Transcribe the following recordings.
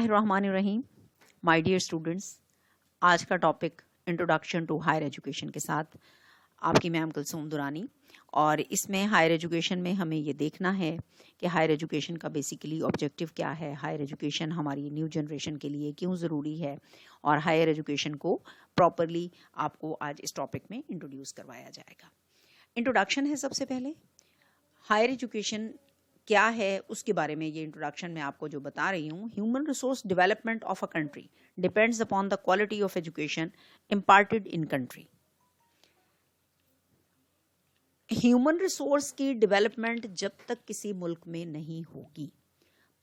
रहमानिर्रहीम। My dear students, आज का topic introduction to higher education के साथ आपकी मैम कुलसूम दुरानी। और इसमें हायर एजुकेशन में हमें ये देखना है कि हायर एजुकेशन का बेसिकली ऑब्जेक्टिव क्या है, हायर एजुकेशन हमारी न्यू जनरेशन के लिए क्यों ज़रूरी है, और हायर एजुकेशन को प्रॉपरली आपको आज इस टॉपिक में इंट्रोड्यूस करवाया जाएगा। इंट्रोडक्शन है सबसे पहले। हायर एजुकेशन क्या है उसके बारे में ये इंट्रोडक्शन में आपको जो बता रही हूँ। Human resource development of a country depends upon the quality of education imparted in country. Human resource की डेवलपमेंट जब तक किसी मुल्क में नहीं होगी,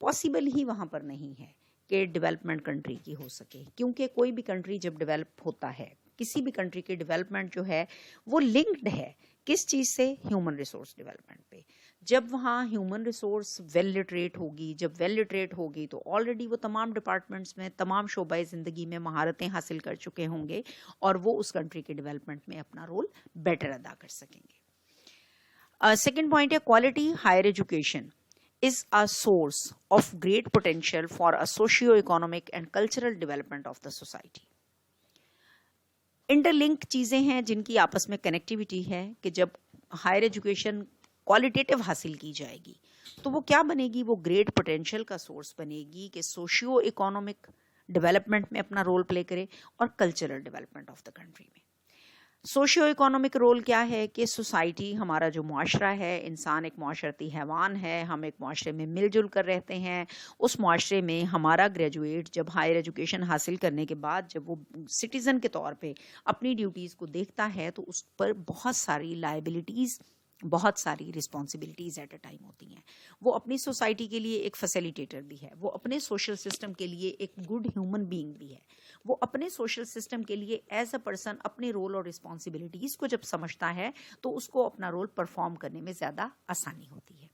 पॉसिबल ही वहां पर नहीं है कि डेवलपमेंट कंट्री की हो सके, क्योंकि कोई भी कंट्री जब डेवलप होता है, किसी भी कंट्री की डेवलपमेंट जो है वो लिंक्ड है किस चीज़ से, ह्यूमन रिसोर्स डेवलपमेंट पे। जब वहाँ ह्यूमन रिसोर्स वेल लिटरेट होगी, जब वेल लिटरेट होगी तो ऑलरेडी वो तमाम डिपार्टमेंट्स में, तमाम शोबाए ज़िंदगी में महारतें हासिल कर चुके होंगे और वो उस कंट्री के डेवलपमेंट में अपना रोल बेटर अदा कर सकेंगे। सेकेंड पॉइंट है quality higher education is a source of great potential for a socio-economic and cultural development of the society. Interlink चीज़ें हैं जिनकी आपस में कनेक्टिविटी है कि जब हायर एजुकेशन क्वालिटेटिव हासिल की जाएगी तो वो क्या बनेगी, वो ग्रेट पोटेंशियल का सोर्स बनेगी कि सोशियो इकोनॉमिक डेवलपमेंट में अपना रोल प्ले करे और cultural development of the country में। सोशियो इकोनॉमिक रोल क्या है कि सोसाइटी, हमारा जो मुआशरा है, इंसान एक मुआशरती हैवान है, हम एक मुआशरे में मिलजुल कर रहते हैं। उस मुआशरे में हमारा ग्रेजुएट जब हायर एजुकेशन हासिल करने के बाद जब वो सिटीज़न के तौर पे अपनी ड्यूटीज़ को देखता है तो उस पर बहुत सारी लायबिलिटीज़, बहुत सारी रिस्पॉन्सिबिलिटीज़ एट अ टाइम होती हैं। वो अपनी सोसाइटी के लिए एक फैसिलिटेटर भी है, वो अपने सोशल सिस्टम के लिए एक गुड ह्यूमन बीइंग भी है, वो अपने सोशल सिस्टम के लिए एज अ पर्सन अपने रोल और रिस्पॉन्सिबिलिटीज़ को जब समझता है तो उसको अपना रोल परफॉर्म करने में ज़्यादा आसानी होती है।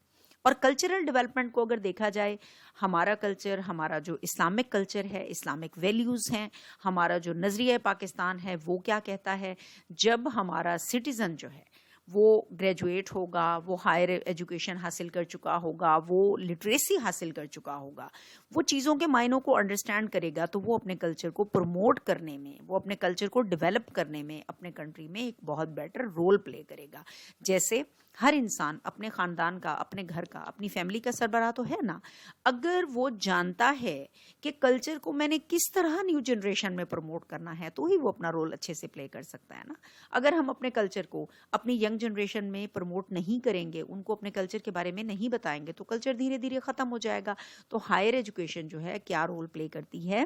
और कल्चरल डेवलपमेंट को अगर देखा जाए, हमारा कल्चर, हमारा जो इस्लामिक कल्चर है, इस्लामिक वैल्यूज़ हैं, हमारा जो नज़रिया पाकिस्तान है वो क्या कहता है, जब हमारा सिटीज़न जो है वो ग्रेजुएट होगा, वो हायर एजुकेशन हासिल कर चुका होगा, वो लिटरेसी हासिल कर चुका होगा, वो चीज़ों के मायनों को अंडरस्टैंड करेगा तो वो अपने कल्चर को प्रमोट करने में, वो अपने कल्चर को डेवलप करने में अपने कंट्री में एक बहुत बेटर रोल प्ले करेगा। जैसे हर इंसान अपने ख़ानदान का, अपने घर का, अपनी फैमिली का सरबराह तो है ना। अगर वो जानता है कि कल्चर को मैंने किस तरह न्यू जनरेशन में प्रमोट करना है तो ही वो अपना रोल अच्छे से प्ले कर सकता है ना। अगर हम अपने कल्चर को अपनी यंग जनरेशन में प्रमोट नहीं करेंगे, उनको अपने कल्चर के बारे में नहीं बताएंगे तो कल्चर धीरे धीरे ख़त्म हो जाएगा। तो हायर एजुकेशन जो है क्या रोल प्ले करती है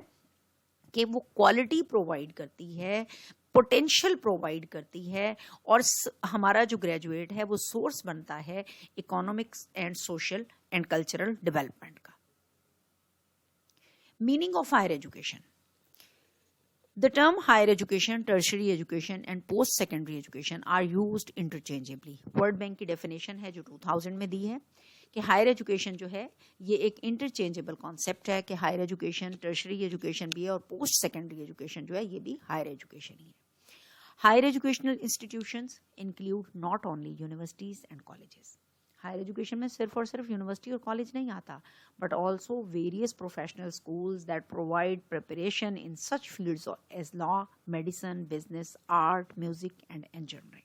कि वो क्वालिटी प्रोवाइड करती है, पोटेंशियल प्रोवाइड करती है, और हमारा जो ग्रेजुएट है वो सोर्स बनता है economics and social and cultural development का। Meaning of higher education. The term higher education, tertiary education and post-secondary education are used interchangeably. World bank की डेफिनेशन है जो 2000 में दी है कि हायर एजुकेशन जो है ये एक इंटरचेंजेबल कॉन्सेप्ट है कि हायर एजुकेशन टर्शरी एजुकेशन भी है और पोस्ट सेकेंडरी एजुकेशन जो है ये भी हायर एजुकेशन ही है। Higher educational institutions include not only universities and colleges. Higher education में सिर्फ और सिर्फ यूनिवर्सिटी और कॉलेज नहीं आता, but also various professional schools that provide preparation in such fields as law, medicine, business, art, music and engineering.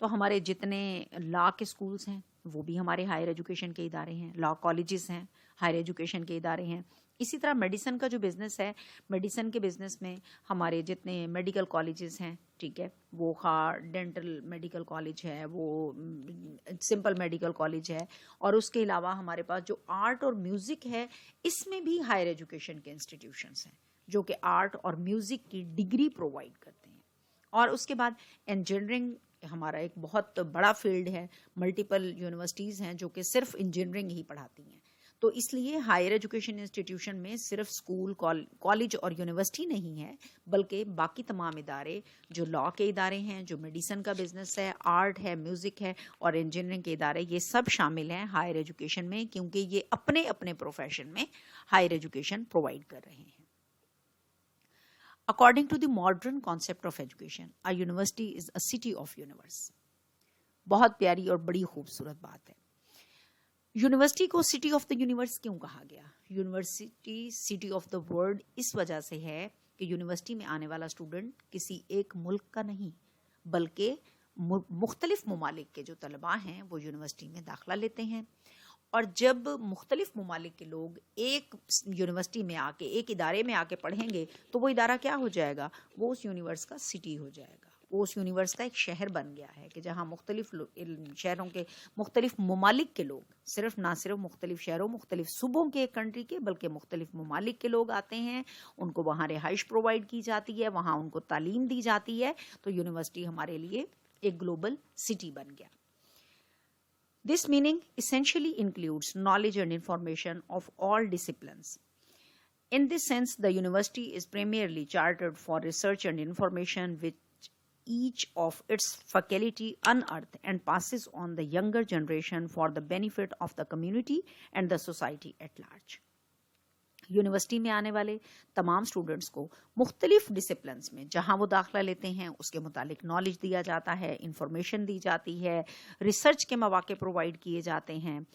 तो हमारे जितने लॉ के स्कूल्स हैं वो भी हमारे हायर एजुकेशन के इदारे हैं, लॉ कॉलेजेस हैं, हायर एजुकेशन के इदारे हैं। इसी तरह मेडिसिन का जो बिज़नेस है, मेडिसिन के बिज़नेस में हमारे जितने मेडिकल कॉलेजेस हैं, ठीक है, वो डेंटल मेडिकल कॉलेज है, वो सिंपल मेडिकल कॉलेज है, और उसके अलावा हमारे पास जो आर्ट और म्यूज़िक है इसमें भी हायर एजुकेशन के इंस्टीट्यूशंस हैं जो कि आर्ट और म्यूज़िक की डिग्री प्रोवाइड करते हैं। और उसके बाद इंजीनियरिंग हमारा एक बहुत बड़ा फील्ड है, मल्टीपल यूनिवर्सिटीज़ हैं जो कि सिर्फ इंजीनियरिंग ही पढ़ाती हैं। तो इसलिए हायर एजुकेशन इंस्टीट्यूशन में सिर्फ स्कूल, कॉलेज और यूनिवर्सिटी नहीं है, बल्कि बाकी तमाम इदारे जो लॉ के इदारे हैं, जो मेडिसिन का बिजनेस है, आर्ट है, म्यूज़िक है और इंजीनियरिंग के इदारे, ये सब शामिल हैं हायर एजुकेशन में, क्योंकि ये अपने अपने प्रोफेशन में हायर एजुकेशन प्रोवाइड कर रहे हैं। According to the modern concept of education, a university is a city of universe. बहुत प्यारी और बड़ी खूबसूरत बात है। यूनिवर्सिटी को सिटी ऑफ द यूनिवर्स क्यों कहा गया? University city of the world इस वजह से है कि यूनिवर्सिटी में आने वाला स्टूडेंट किसी एक मुल्क का नहीं बल्कि मुख्तलिफ ममालिक के जो तलबा हैं वो यूनिवर्सिटी में दाखिला लेते हैं। और जब मुख्तलिफ ममालिक के लोग एक यूनिवर्सिटी में आके, एक इदारे में आके पढ़ेंगे तो वो इदारा क्या हो जाएगा, वो उस यूनिवर्स का सिटी हो जाएगा, वो उस यूनिवर्स का एक शहर बन गया है कि जहाँ मुख्तलिफ शहरों के मुख्तलिफ ममालिक के लोग, ना सिर्फ मुख्तलिफ शहरों मुख्तलिफ सूबों के कंट्री के बल्कि मुख्तलिफ ममालिक के लोग आते हैं, उनको वहाँ रिहाइश प्रोवाइड की जाती है, वहाँ उनको तालीम दी जाती है। तो यूनिवर्सिटी हमारे लिए एक ग्लोबल सिटी बन गया। This meaning essentially includes knowledge and information of all disciplines. In this sense, the university is primarily chartered for research and information which each of its faculty unearth and passes on the younger generation for the benefit of the community and the society at large. University में आने वाले तमाम students को मुख्तलिफ disciplines में जहां वो दाखिला लेते हैं उसके मुतालिक नॉलेज दिया जाता है, इंफॉर्मेशन दी जाती है, रिसर्च के मौके प्रोवाइड किए जाते हैं।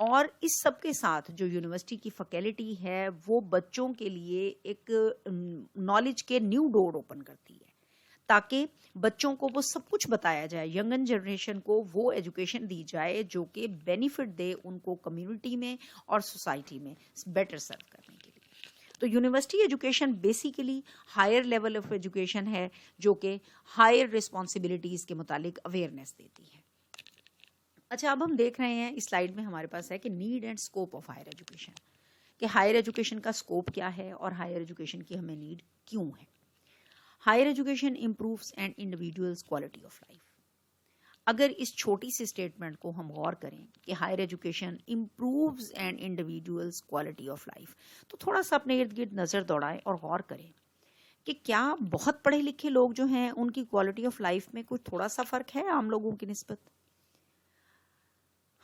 और इस सब के साथ जो यूनिवर्सिटी की फैकल्टी है वो बच्चों के लिए एक नॉलेज के न्यू डोर ओपन करती है ताकि बच्चों को वो सब कुछ बताया जाए, यंगन जनरेशन को वो एजुकेशन दी जाए जो कि बेनिफिट दे उनको कम्युनिटी में और सोसाइटी में बेटर सर्व करने के लिए। तो university education basically higher level of education है जो कि हायर रिस्पॉन्सिबिलिटीज के मुतालिक अवेयरनेस देती है। अच्छा, अब हम देख रहे हैं इस स्लाइड में हमारे पास है कि need and scope of higher education, कि हायर एजुकेशन का स्कोप क्या है और हायर एजुकेशन की हमें नीड क्यों है। Higher education improves an individuals quality of life. अगर इस छोटी सी स्टेटमेंट को हम गौर करें कि higher education improves an individuals quality of life, तो थोड़ा सा अपने इर्द गिर्द नज़र दौड़ाएं और गौर करें कि क्या बहुत पढ़े लिखे लोग जो हैं उनकी क्वालिटी ऑफ लाइफ में कुछ थोड़ा सा फ़र्क है आम लोगों की निस्बत।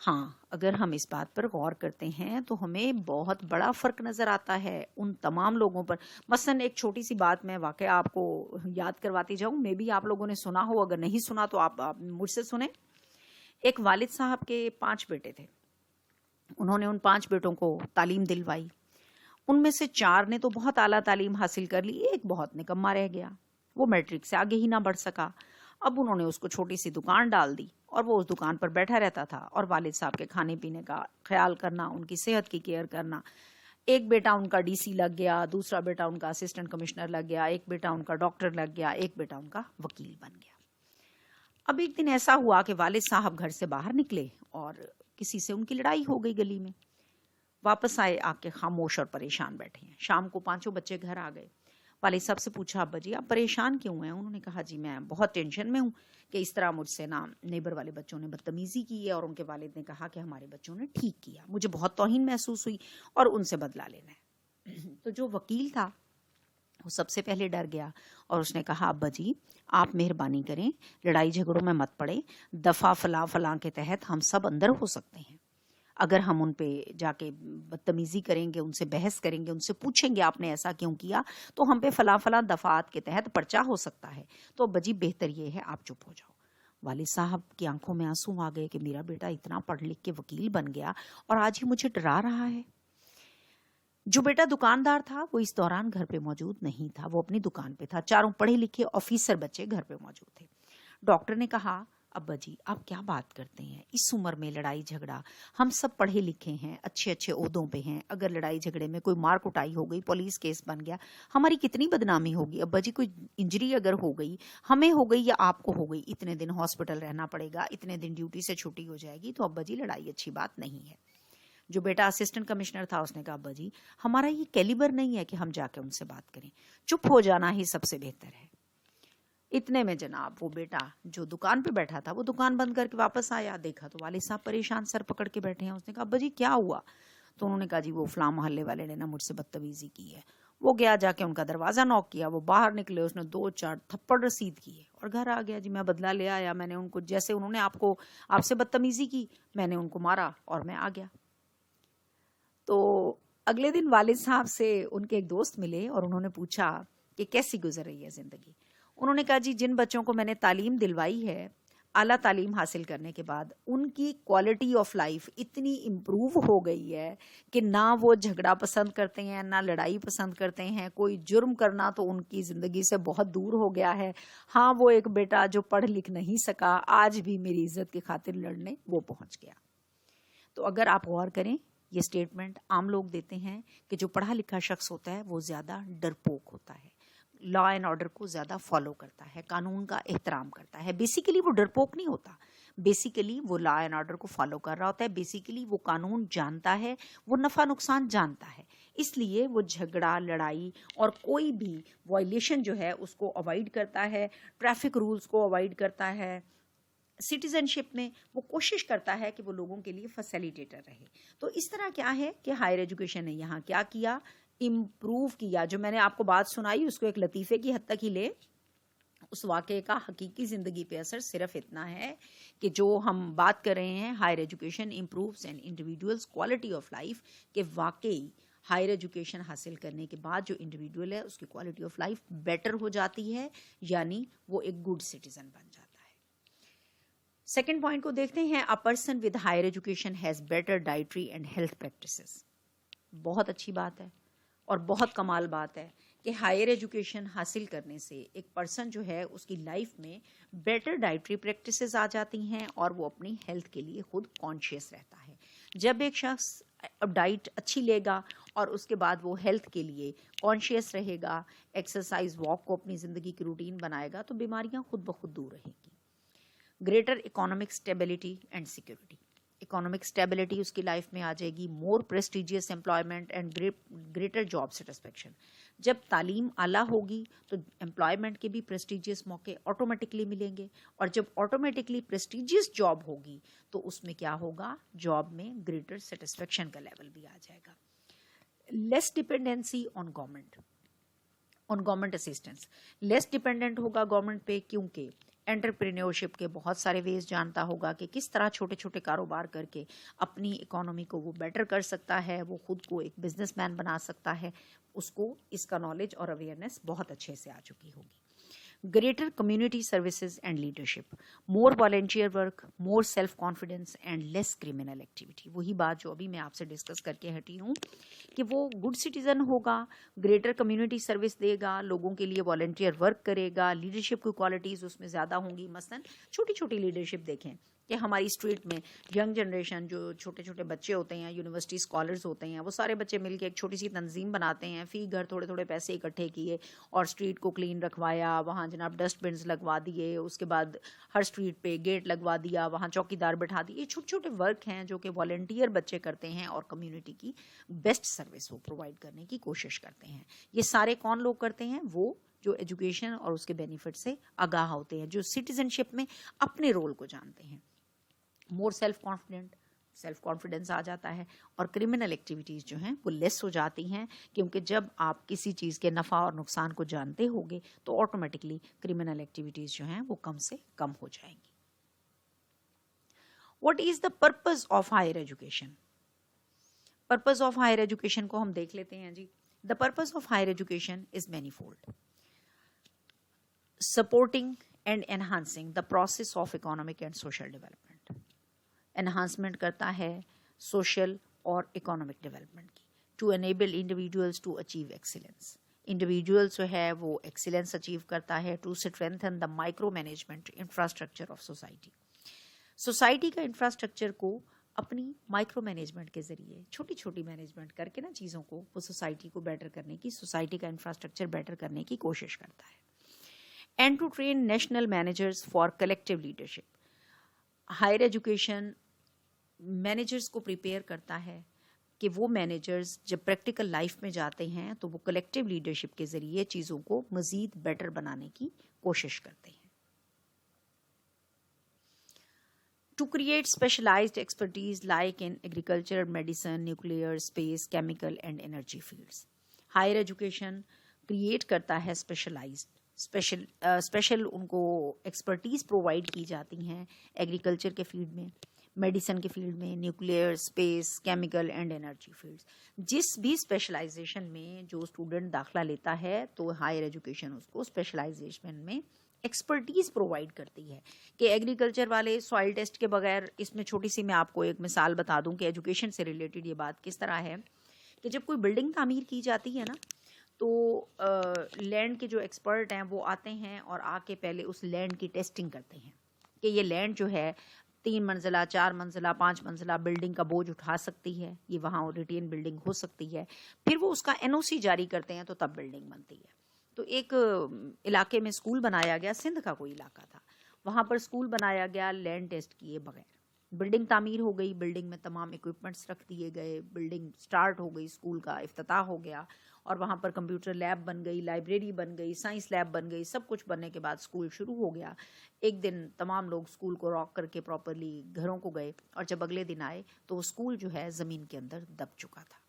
हाँ, अगर हम इस बात पर गौर करते हैं तो हमें बहुत बड़ा फ़र्क नज़र आता है उन तमाम लोगों पर। मसलन एक छोटी सी बात मैं वाकई आपको याद करवाती जाऊँ, मे भी आप लोगों ने सुना हो, अगर नहीं सुना तो आप मुझसे सुने। एक वालिद साहब के 5 बेटे थे, उन्होंने उन 5 बेटों को तालीम दिलवाई। उनमें से 4 ने तो बहुत आला तालीम हासिल कर ली, एक बहुत निकम्मा रह गया, वो मैट्रिक से आगे ही ना बढ़ सका। अब उन्होंने उसको छोटी सी दुकान डाल दी और वो उस दुकान पर बैठा रहता था और वालिद साहब के खाने पीने का ख्याल करना, उनकी सेहत की केयर करना। एक बेटा उनका डीसी लग गया, दूसरा बेटा उनका असिस्टेंट कमिश्नर लग गया, एक बेटा उनका डॉक्टर लग गया, एक बेटा उनका वकील बन गया। अब एक दिन ऐसा हुआ कि वालिद साहब घर से बाहर निकले और किसी से उनकी लड़ाई हो गई गली में। वापस आए, आके खामोश और परेशान बैठे हैं। शाम को 5 बच्चे घर आ गए। वालिद साहब से पूछा, अब्बा जी आप परेशान क्यों हैं? उन्होंने कहा, जी मैं बहुत टेंशन में हूँ कि इस तरह मुझसे ना नेबर वाले बच्चों ने बदतमीजी की है और उनके वालिद ने कहा कि हमारे बच्चों ने ठीक किया, मुझे बहुत तौहीन महसूस हुई और उनसे बदला लेना है। तो जो वकील था वो सबसे पहले डर गया और उसने कहा, अब्बा जी आप मेहरबानी करें, लड़ाई झगड़ों में मत पड़े, दफ़ा फलां के तहत हम सब अंदर हो सकते हैं। अगर हम उन पे जाके बदतमीजी करेंगे, उनसे बहस करेंगे, उनसे पूछेंगे आपने ऐसा क्यों किया, तो हम पे फलां दफ़ात के तहत पर्चा हो सकता है। तो अब्बा जी बेहतर ये है आप चुप हो जाओ। वालिद साहब की आंखों में आंसू आ गए कि मेरा बेटा इतना पढ़ लिख के वकील बन गया और आज ही मुझे डरा रहा है। जो बेटा दुकानदार था वो इस दौरान घर पे मौजूद नहीं था, वो अपनी दुकान पे था। 4 पढ़े लिखे ऑफिसर बच्चे घर पे मौजूद थे। डॉक्टर ने कहा, अब्बा जी आप क्या बात करते हैं, इस उम्र में लड़ाई झगड़ा, हम सब पढ़े लिखे हैं, अच्छे अच्छे ओहदों पे हैं, अगर लड़ाई झगड़े में कोई मार कुटाई हो गई, पुलिस केस बन गया, हमारी कितनी बदनामी होगी। अब्बा जी कोई इंजरी अगर हो गई, हमें हो गई या आपको हो गई, इतने दिन हॉस्पिटल रहना पड़ेगा, इतने दिन ड्यूटी से छुट्टी हो जाएगी, तो अब्बा जी लड़ाई अच्छी बात नहीं है। जो बेटा असिस्टेंट कमिश्नर था उसने कहा, अब्बा जी हमारा ये कैलिबर नहीं है कि हम जाके उनसे बात करें, चुप हो जाना ही सबसे बेहतर है। इतने में जनाब वो बेटा जो दुकान पे बैठा था वो दुकान बंद करके वापस आया, देखा तो वालिद साहब परेशान सर पकड़ के बैठे हैं। उसने कहा, अब्बा जी क्या हुआ? तो उन्होंने कहा, जी वो फलां मोहल्ले वाले ने ना मुझसे बदतमीजी की है। वो गया, जाके उनका दरवाजा नॉक किया, वो बाहर निकले, उसने 2-4 थप्पड़ रसीद किए और घर आ गया। जी मैं बदला ले आया, मैंने उनको जैसे उन्होंने आपसे बदतमीजी की मैंने उनको मारा और मैं आ गया। तो अगले दिन वालिद साहब से उनके एक दोस्त मिले और उन्होंने पूछा कि कैसी गुजर रही है जिंदगी। उन्होंने कहा, जी जिन बच्चों को मैंने तालीम दिलवाई है आला तालीम हासिल करने के बाद उनकी क्वालिटी ऑफ लाइफ इतनी इम्प्रूव हो गई है कि ना वो झगड़ा पसंद करते हैं, ना लड़ाई पसंद करते हैं, कोई जुर्म करना तो उनकी ज़िंदगी से बहुत दूर हो गया है। हाँ, वो एक बेटा जो पढ़ लिख नहीं सका, आज भी मेरी इज्जत की खातिर लड़ने वो पहुंच गया। तो अगर आप गौर करें, ये स्टेटमेंट आम लोग देते हैं कि जो पढ़ा लिखा शख्स होता है वो ज़्यादा डरपोक होता है, लॉ एंड ऑर्डर को ज़्यादा फॉलो करता है, कानून का एहतराम करता है। बेसिकली वो डरपोक नहीं होता, बेसिकली वो लॉ एंड ऑर्डर को फॉलो कर रहा होता है, बेसिकली वो कानून जानता है, वो नफ़ा नुकसान जानता है, इसलिए वो झगड़ा, लड़ाई और कोई भी वायलेशन जो है उसको अवॉइड करता है, ट्रैफिक रूल्स को अवॉइड करता है। सिटीजनशिप में वो कोशिश करता है कि वो लोगों के लिए फैसिलिटेटर रहे। तो इस तरह क्या है कि हायर एजुकेशन ने यहाँ क्या किया, इम्प्रूव किया। जो मैंने आपको बात सुनाई उसको एक लतीफ़े की हद तक ही ले, उस वाक़े का हकीकी ज़िंदगी पे असर सिर्फ इतना है कि जो हम बात कर रहे हैं higher education improves an individuals quality of life, कि वाकई हायर एजुकेशन हासिल करने के बाद जो इंडिविजुअल है उसकी क्वालिटी ऑफ लाइफ बेटर हो जाती है, यानी वो एक गुड सिटीज़न बन जाता है। सेकेंड पॉइंट को देखते हैं, a person with higher education has better dietary and health practices. बहुत अच्छी बात है और बहुत कमाल बात है कि हायर एजुकेशन हासिल करने से एक पर्सन जो है उसकी लाइफ में बेटर डाइटरी प्रैक्टिसेस आ जाती हैं और वो अपनी हेल्थ के लिए खुद कॉन्शियस रहता है। जब एक शख्स डाइट अच्छी लेगा और उसके बाद वो हेल्थ के लिए कॉन्शियस रहेगा, एक्सरसाइज, वॉक को अपनी ज़िंदगी की रूटीन बनाएगा, तो बीमारियां खुद ब खुद दूर रहेंगी। Greater economic stability and security, economic stability उसकी लाइफ में आ जाएगी, more prestigious employment and greater job satisfaction. जब तालीम आला होगी तो एम्प्लॉयमेंट के भी प्रेस्टिजियस मौके ऑटोमेटिकली मिलेंगे, और जब ऑटोमेटिकली प्रेस्टिजियस जॉब होगी तो उसमें क्या होगा, जॉब में ग्रेटर सेटिस्फेक्शन का लेवल भी आ जाएगा। Less dependency on government assistance, less dependent होगा गवर्नमेंट पे, क्योंकि एंटरप्रेन्योरशिप के बहुत सारे वेज जानता होगा कि किस तरह छोटे छोटे कारोबार करके अपनी इकोनॉमी को वो बेटर कर सकता है, वो खुद को एक बिजनेसमैन बना सकता है, उसको इसका नॉलेज और अवेयरनेस बहुत अच्छे से आ चुकी होगी। Greater community services and leadership, more volunteer work, more self confidence and less criminal activity. वही बात जो अभी मैं आपसे डिस्कस करके हटी हूँ कि वो गुड सिटीजन होगा, ग्रेटर कम्युनिटी सर्विस देगा, लोगों के लिए वॉलेंटियर वर्क करेगा, लीडरशिप की क्वालिटीज़ उसमें ज़्यादा होंगी। मसलन छोटी छोटी लीडरशिप देखें कि हमारी स्ट्रीट में यंग जनरेशन, जो छोटे छोटे बच्चे होते हैं, यूनिवर्सिटी स्कॉलर्स होते हैं, वो सारे बच्चे मिलकर एक छोटी सी तंजीम बनाते हैं, फ़ी घर थोड़े थोड़े पैसे इकट्ठे किए और स्ट्रीट को क्लीन रखवाया, वहाँ जनाब डस्टबिन्स लगवा दिए, उसके बाद हर स्ट्रीट पे गेट लगवा दिया, वहाँ चौकीदार बैठा दिए। ये छोटे छोटे वर्क हैं जो कि वॉलंटियर बच्चे करते हैं और कम्युनिटी की बेस्ट सर्विस वो प्रोवाइड करने की कोशिश करते हैं। ये सारे कौन लोग करते हैं, वो जो एजुकेशन और उसके बेनिफिट से आगाह होते हैं, जो सिटीजनशिप में अपने रोल को जानते हैं। मोर सेल्फ कॉन्फिडेंस आ जाता है, और क्रिमिनल एक्टिविटीज़ जो हैं वो लेस हो जाती हैं, क्योंकि जब आप किसी चीज़ के नफ़ा और नुकसान को जानते होगे तो ऑटोमेटिकली क्रिमिनल एक्टिविटीज़ जो हैं वो कम से कम हो जाएंगी। What is the purpose of higher education? Purpose of higher education को हम देख लेते हैं जी। The purpose of higher education is manifold, supporting and enhancing the process of economic and social development. Enhancement करता है सोशल और इकोनॉमिक डेवलपमेंट की, to enable individuals to achieve excellence. Individuals जो है वो एक्सीलेंस अचीव करता है, to strengthen the micro management infrastructure of society. Society का इंफ्रास्ट्रक्चर को अपनी माइक्रो मैनेजमेंट के जरिए छोटी छोटी मैनेजमेंट करके ना चीज़ों को, वो सोसाइटी को बेटर करने की, सोसाइटी का इंफ्रास्ट्रक्चर बेटर करने की कोशिश करता है। And to train national managers for collective leadership. Higher education managers को प्रिपेयर करता है कि वो मैनेजर्स जब प्रैक्टिकल लाइफ में जाते हैं तो वो कलेक्टिव लीडरशिप के ज़रिए चीज़ों को मज़ीद बेटर बनाने की कोशिश करते हैं। To create specialised expertise like in agriculture, medicine, nuclear, space, chemical and energy fields. Higher education create करता है स्पेशल उनको एक्सपर्टीज़ प्रोवाइड की जाती हैं एग्रीकल्चर के फील्ड में, मेडिसिन के फील्ड में, nuclear, space, chemical and energy fields. जिस भी स्पेशलाइजेशन में जो स्टूडेंट दाखला लेता है तो हायर एजुकेशन उसको स्पेशलाइजेशन में एक्सपर्टीज प्रोवाइड करती है कि एग्रीकल्चर वाले सॉइल टेस्ट के बगैर, इसमें छोटी सी मैं आपको एक मिसाल बता दूं कि एजुकेशन से रिलेटेड ये बात किस तरह है कि जब कोई बिल्डिंग तामीर की जाती है ना, तो लैंड के जो एक्सपर्ट हैं वो आते हैं और आके पहले उस लैंड की टेस्टिंग करते हैं कि ये लैंड जो है 3 मंजिला, 4 मंजिला, 5 मंजिला बिल्डिंग का बोझ उठा सकती है, ये वहाँ रिटेन बिल्डिंग हो सकती है। फिर वो उसका एनओसी जारी करते हैं, तो तब बिल्डिंग बनती है। तो एक इलाके में स्कूल बनाया गया, सिंध का कोई इलाका था, वहाँ पर स्कूल बनाया गया लैंड टेस्ट किए बगैर। बिल्डिंग तामीर हो गई, बिल्डिंग में तमाम इक्विपमेंट्स रख दिए गए, बिल्डिंग स्टार्ट हो गई, स्कूल का इफ्तिताह हो गया और वहाँ पर कंप्यूटर लैब बन गई, लाइब्रेरी बन गई, साइंस लैब बन गई, सब कुछ बनने के बाद स्कूल शुरू हो गया। एक दिन तमाम लोग स्कूल को रॉक करके प्रॉपरली घरों को गए और जब अगले दिन आए तो वो स्कूल जो है ज़मीन के अंदर दब चुका था।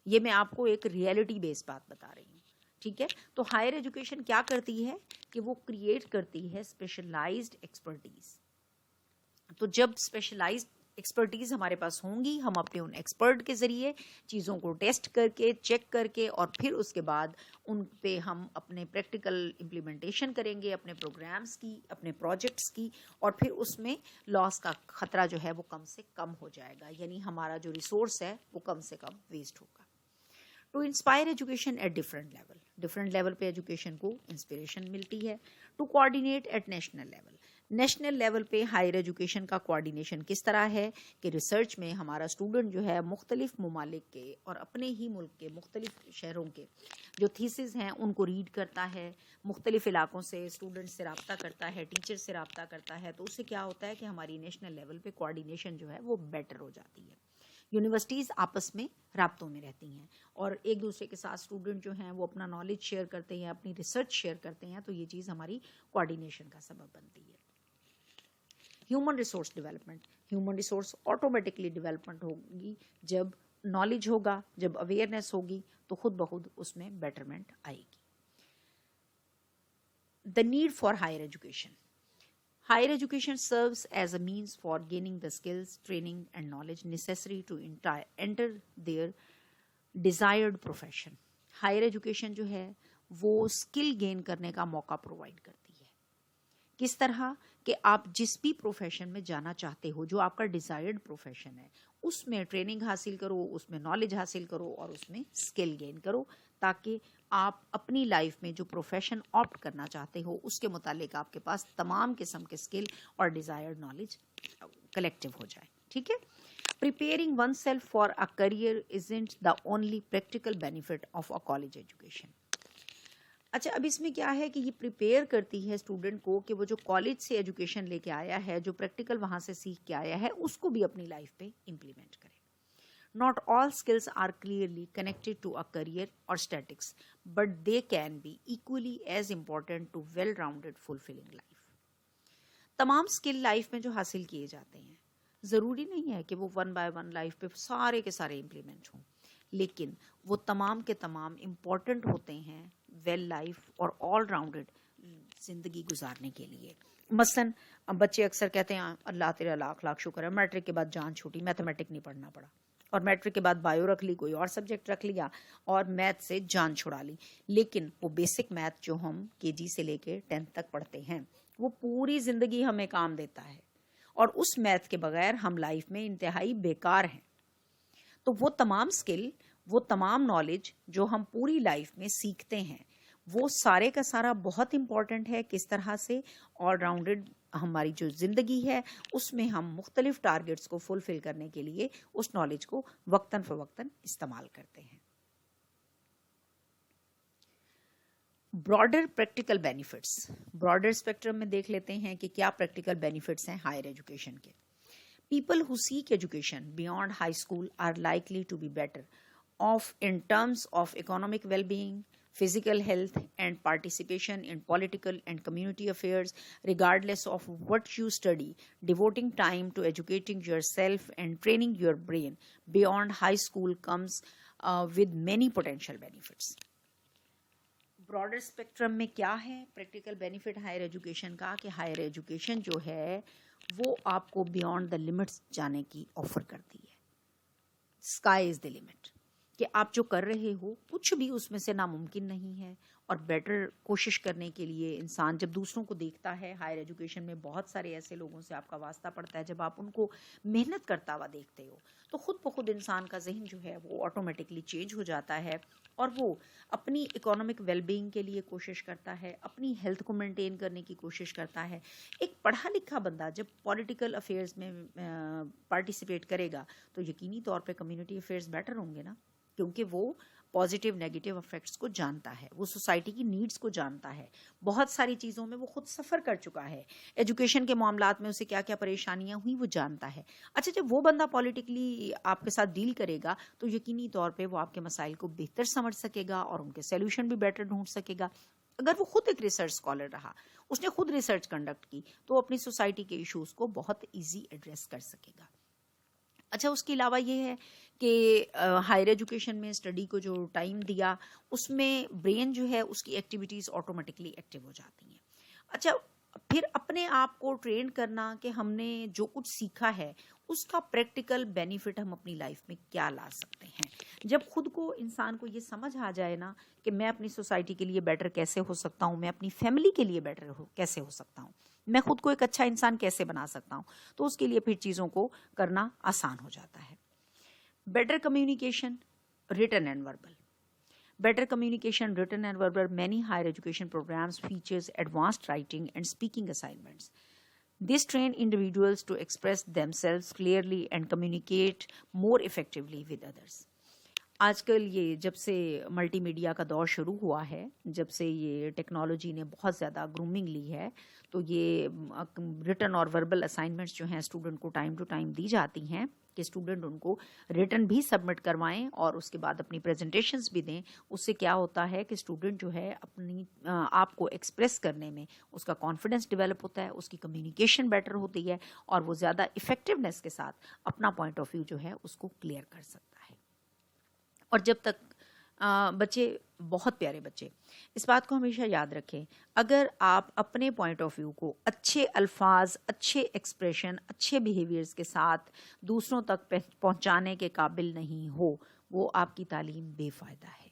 ये मैं आपको एक रियलिटी बेस्ड बात बता रही हूँ, ठीक है। तो हायर एजुकेशन क्या करती है कि वो क्रिएट करती है स्पेशलाइज्ड एक्सपर्टीज। तो जब स्पेशलाइज्ड एक्सपर्टीज हमारे पास होंगी, हम अपने उन एक्सपर्ट के जरिए चीज़ों को टेस्ट करके, चेक करके और फिर उसके बाद उन पे हम अपने प्रैक्टिकल इम्प्लीमेंटेशन करेंगे, अपने प्रोग्राम्स की, अपने प्रोजेक्ट्स की, और फिर उसमें लॉस का खतरा जो है वो कम से कम हो जाएगा, यानी हमारा जो रिसोर्स है वो कम से कम वेस्ट होगा। To inspire education at different level पे एजुकेशन को इंस्पिरेशन मिलती है। To coordinate at national level पे हायर एजुकेशन का कोऑर्डिनेशन किस तरह है कि रिसर्च में हमारा स्टूडेंट जो है मुख्तलिफ ममालिक के और अपने ही मुल्क के मुख्तलिफ शहरों के जो थीसिस हैं उनको रीड करता है, मुख्तलिफ इलाकों से स्टूडेंट से रब्ता करता है, टीचर से रब्ता करता है, तो उससे क्या होता है कि हमारी नेशनल लेवल पे कोऑर्डिनेशन जो है वो बेटर हो जाती है। यूनिवर्सिटीज़ आपस में राब्तों में रहती हैं और एक दूसरे के साथ स्टूडेंट जो हैं वो अपना नॉलेज शेयर करते हैं, अपनी रिसर्च शेयर करते हैं, तो ये चीज़ हमारी कोऑर्डिनेशन का सबब बनती है। ह्यूमन रिसोर्स ऑटोमेटिकली डेवलपमेंट होगी जब नॉलेज होगा, जब अवेयरनेस होगी, तो खुद ब खुद उसमें बेटरमेंट आएगी। The need for higher education serves as a means for gaining the skills, training and knowledge necessary to enter their desired profession. Higher education जो है वो स्किल गेन करने का मौका प्रोवाइड करती है। किस तरह कि आप जिस भी प्रोफेशन में जाना चाहते हो, जो आपका डिजायर्ड प्रोफेशन है, उसमें ट्रेनिंग हासिल करो, उसमें नॉलेज हासिल करो और उसमें स्किल गेन करो, ताकि आप अपनी लाइफ में जो प्रोफेशन ऑप्ट करना चाहते हो उसके मुतालिक आपके पास तमाम किस्म के स्किल और डिजायर्ड नॉलेज कलेक्टिव हो जाए, ठीक है। Preparing one self for a career isn't the only practical benefit of a college education. अच्छा, अब इसमें क्या है कि ये प्रिपेयर करती है स्टूडेंट को कि वो जो कॉलेज से एजुकेशन लेके आया है, जो प्रैक्टिकल वहाँ से सीख के आया है, उसको भी अपनी लाइफ पे इम्प्लीमेंट करे। Not all skills are clearly connected to a career or statics, but they can be equally as important to well-rounded, fulfilling life. तमाम स्किल लाइफ में जो हासिल किए जाते हैं, ज़रूरी नहीं है कि वो 1 by 1 लाइफ पे सारे के सारे इम्प्लीमेंट हों, लेकिन वो तमाम के तमाम इम्पॉर्टेंट होते हैं वेल लाइफ और ऑल राउंडेड ज़िंदगी गुजारने के लिए। मसलन बच्चे अक्सर कहते हैं अल्लाह तेरा लाख लाख शुक्र है मैट्रिक के बाद जान छूटी, मैथमेटिक नहीं पढ़ना पड़ा, और मैट्रिक के बाद बायो रख ली, कोई और सब्जेक्ट रख लिया और मैथ से जान छुड़ा ली। लेकिन वो बेसिक मैथ जो हम केजी से लेके 10th तक पढ़ते हैं वो पूरी ज़िंदगी हमें काम देता है, और उस मैथ के बगैर हम लाइफ में इंतहाई बेकार हैं। तो वो तमाम स्किल, वो तमाम नॉलेज जो हम पूरी लाइफ में सीखते हैं, वो सारे का सारा बहुत इम्पॉर्टेंट है। किस तरह से ऑलराउंडेड हमारी जो ज़िंदगी है उसमें हम मुख्तलिफ टारगेट्स को फुलफिल करने के लिए उस नॉलेज को वक्तन फ़वक्तन इस्तेमाल करते हैं। Broader practical benefits, broader spectrum में देख लेते हैं कि क्या प्रैक्टिकल बेनिफिट्स हैं हायर एजुकेशन के। People who seek education beyond high school are likely to be better off in terms of economic well-being, physical health, and participation in political and community affairs, regardless of what you study. Devoting time to educating yourself and training your brain beyond high school comes with many potential benefits. Broader spectrum में क्या है practical benefit higher education का कि higher education जो है वो आपको beyond the limits जाने की ऑफर करती है। स्काई इज द लिमिट, कि आप जो कर रहे हो कुछ भी उसमें से नामुमकिन नहीं है, और बेटर कोशिश करने के लिए इंसान जब दूसरों को देखता है, हायर एजुकेशन में बहुत सारे ऐसे लोगों से आपका वास्ता पड़ता है, जब आप उनको मेहनत करता हुआ देखते हो तो खुद ब खुद इंसान का जहन जो है वो ऑटोमेटिकली चेंज हो जाता है, और वो अपनी इकोनॉमिक वेलबींग के लिए कोशिश करता है, अपनी हेल्थ को मेंटेन करने की कोशिश करता है। एक पढ़ा लिखा बंदा जब पॉलिटिकल अफेयर्स में पार्टिसिपेट करेगा तो यकीनी तौर पे कम्युनिटी अफेयर्स बेटर होंगे ना, क्योंकि वो पॉजिटिव नेगेटिव इफेक्ट्स को जानता है, वो सोसाइटी की नीड्स को जानता है, बहुत सारी चीज़ों में वो खुद सफ़र कर चुका है, एजुकेशन के मामलात में उसे क्या क्या परेशानियां हुई वो जानता है। अच्छा, जब वो बंदा पॉलिटिकली आपके साथ डील करेगा तो यकीनी तौर पे वो आपके मसाइल को बेहतर समझ सकेगा और उनके सोल्यूशन भी बेटर ढूंढ सकेगा। अगर वो खुद एक रिसर्च स्कॉलर रहा, उसने खुद रिसर्च कंडक्ट की, तो अपनी सोसाइटी के इश्यूज को बहुत ईजी एड्रेस कर सकेगा। अच्छा, उसके अलावा ये है कि हायर एजुकेशन में स्टडी को जो टाइम दिया उसमें ब्रेन जो है उसकी एक्टिविटीज़ ऑटोमेटिकली एक्टिव हो जाती हैं। अच्छा, फिर अपने आप को ट्रेन करना कि हमने जो कुछ सीखा है उसका प्रैक्टिकल बेनिफिट हम अपनी लाइफ में क्या ला सकते हैं। जब खुद को इंसान को ये समझ आ जाए ना कि मैं अपनी सोसाइटी के लिए बेटर कैसे हो सकता हूँ, मैं अपनी फैमिली के लिए बेटर कैसे हो सकता हूँ, मैं खुद को एक अच्छा इंसान कैसे बना सकता हूँ, तो उसके लिए फिर चीज़ों को करना आसान हो जाता है। Better communication, written and verbal. Better communication, written and verbal, many higher education programs features advanced writing and speaking assignments. This train individuals to express themselves clearly and communicate more effectively with others. आजकल ये जब से multimedia का दौर शुरू हुआ है, जब से ये टेक्नोलॉजी ने बहुत ज़्यादा ग्रूमिंग ली है, तो ये रिटन और वर्बल असाइनमेंट्स जो हैं स्टूडेंट को टाइम टू टाइम दी जाती हैं कि स्टूडेंट उनको रिटन भी सबमिट करवाएं और उसके बाद अपनी प्रेजेंटेशंस भी दें। उससे क्या होता है कि स्टूडेंट जो है अपनी आप को एक्सप्रेस करने में उसका कॉन्फिडेंस डेवलप होता है, उसकी कम्युनिकेशन बेटर होती है और वो ज़्यादा इफ़ेक्टिवनेस के साथ अपना पॉइंट ऑफ व्यू जो है उसको क्लियर कर सकता है। और जब तक बच्चे, बहुत प्यारे बच्चे, इस बात को हमेशा याद रखें, अगर आप अपने पॉइंट ऑफ व्यू को अच्छे अल्फाज, अच्छे एक्सप्रेशन, अच्छे बिहेवियर्स के साथ दूसरों तक पहुंचाने के काबिल नहीं हो, वो आपकी तालीम बेफ़ायदा है।